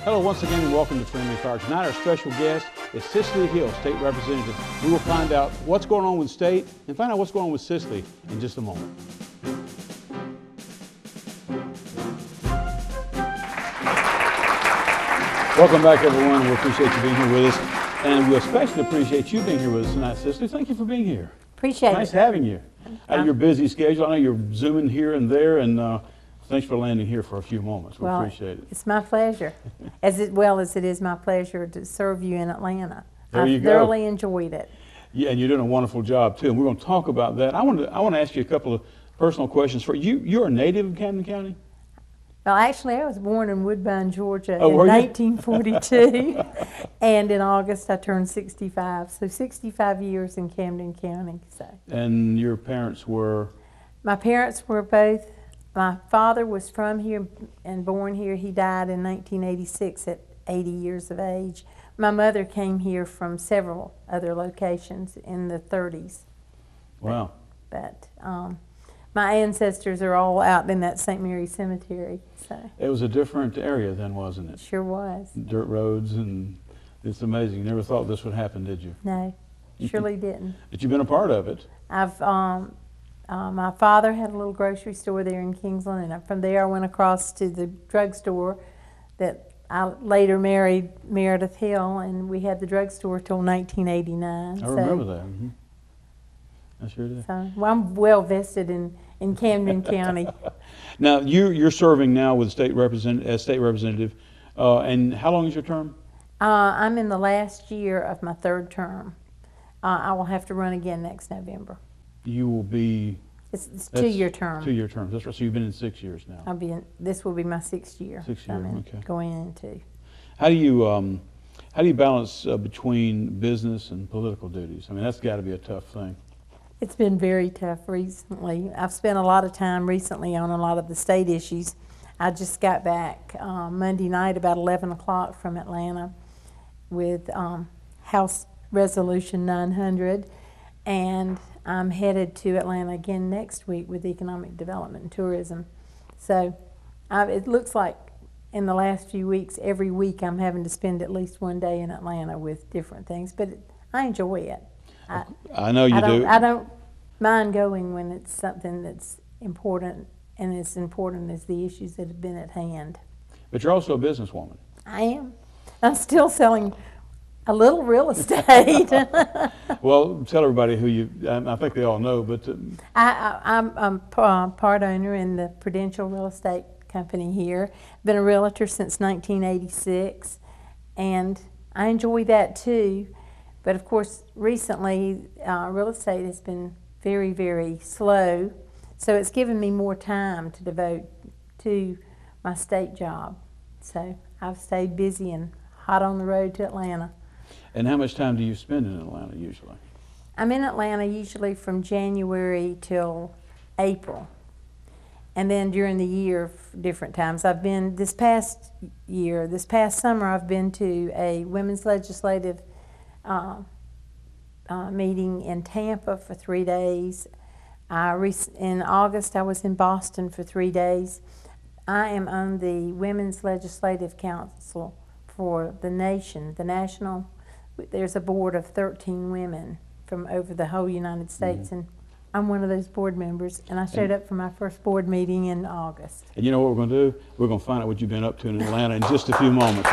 Hello once again and welcome to Friendly Fire. Tonight our special guest is Cecily Hill, State Representative. We will find out what's going on with the state and find out what's going on with Cecily in just a moment. Welcome back everyone. We appreciate you being here with us, and we especially appreciate you being here with us tonight, Cecily. Thank you for being here. Appreciate it. Nice having you. Out of your busy schedule, I know you're zooming here and there, and thanks for landing here for a few moments. We appreciate it. It's my pleasure, as well as it is my pleasure to serve you in Atlanta. There you I go. thoroughly enjoyed it. Yeah, and you're doing a wonderful job too, and we're going to talk about that. I want to ask you a couple of personal questions. For you, you're a native of Camden County? Well, actually, I was born in Woodbine, Georgia in were you? 1942, and in August I turned 65. So 65 years in Camden County. So. And your parents were? My parents were both. My father was from here and born here. He died in 1986 at 80 years of age. My mother came here from several other locations in the 30s. Wow. But my ancestors are all out in that St. Mary's Cemetery. So. It was a different area then, wasn't it? Sure was. Dirt roads, and it's amazing. You never thought this would happen, did you? No, surely didn't. But you've been a part of it. My father had a little grocery store there in Kingsland, and from there I went across to the drugstore that I later married Meredith Hill, and we had the drugstore till 1989. I remember that. Mm-hmm. I sure do. So, well, I'm well vested in Camden County. Now, you're serving now with state representative, and how long is your term? I'm in the last year of my third term. I will have to run again next November. You will be... It's 2-year term. 2-year term. That's right. So you've been in 6 years now. This will be my 6th year. 6th year. Okay. Going into. How do you balance between business and political duties? I mean, that's got to be a tough thing. It's been very tough recently. I've spent a lot of time recently on a lot of the state issues. I just got back Monday night about 11 o'clock from Atlanta with House Resolution 900, and I'm headed to Atlanta again next week with Economic Development and Tourism. So it looks like in the last few weeks, every week I'm having to spend at least one day in Atlanta with different things, but I enjoy it. I know you do. I don't mind going when it's something that's important, and as important as the issues that have been at hand. But you're also a businesswoman. I am. I'm still selling a little real estate. Well, tell everybody who you, I think they all know, but... I'm part owner in the Prudential Real Estate Company here. Been a realtor since 1986, and I enjoy that too. But of course, recently, real estate has been very, very slow, so it's given me more time to devote to my state job. So I've stayed busy and hot on the road to Atlanta. And how much time do you spend in Atlanta usually? I'm in Atlanta usually from January till April, and then during the year, different times. I've been this past summer, I've been to a women's legislative meeting in Tampa for 3 days. In August, I was in Boston for 3 days. I am on the Women's Legislative Council for the nation, the national. There's a board of 13 women from over the whole United States, and I'm one of those board members, and I showed up for my first board meeting in August. And you know what we're going to do? We're going to find out what you've been up to in Atlanta in just a few moments.